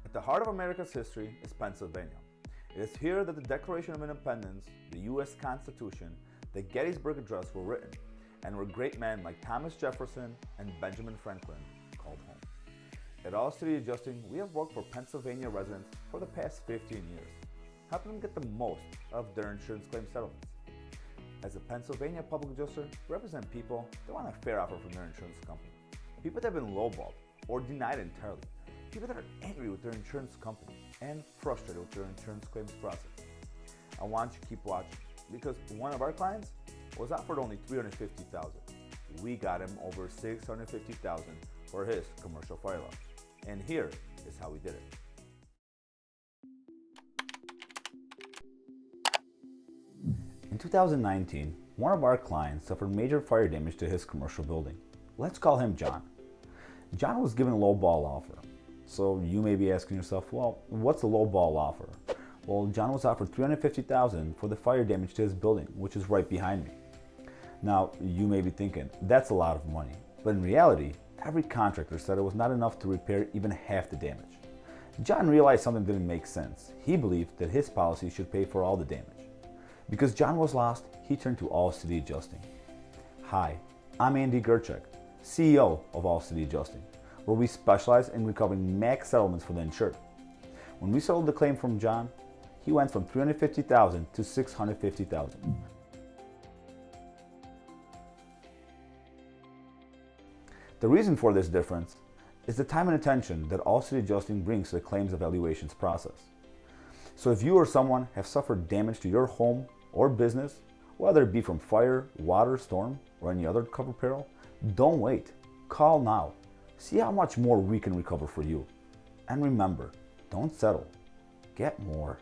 At the heart of America's history is Pennsylvania. It is here that the Declaration of Independence, the U.S. Constitution, the Gettysburg Address were written, and where great men like Thomas Jefferson and Benjamin Franklin called home. At All City Adjusting, we have worked for Pennsylvania residents for the past 15 years, helping them get the most of their insurance claim settlements. As a Pennsylvania public adjuster, we represent people that want a fair offer from their insurance company, people that have been lowballed or denied entirely, people that are angry with their insurance company and frustrated with their insurance claims process. I want you to keep watching because one of our clients was offered only $350,000. We got him over $650,000 for his commercial fire loss. And here is how we did it. In 2019, one of our clients suffered major fire damage to his commercial building. Let's call him John. John was given a low ball offer. So you may be asking yourself, well, what's a low ball offer? Well, John was offered $350,000 for the fire damage to his building, which is right behind me. Now, you may be thinking, that's a lot of money. But in reality, every contractor said it was not enough to repair even half the damage. John realized something didn't make sense. He believed that his policy should pay for all the damage. Because John was lost, he turned to All City Adjusting. Hi, I'm Andy Gerchek, CEO of All City Adjusting, where we specialize in recovering max settlements for the insured. When we settled the claim from John, he went from $350,000 to $650,000. The reason for this difference is the time and attention that All City Adjusting brings to the claims evaluations process. So if you or someone have suffered damage to your home or business, whether it be from fire, water, storm, or any other covered peril, don't wait. Call now. See how much more we can recover for you. And remember, don't settle. Get more.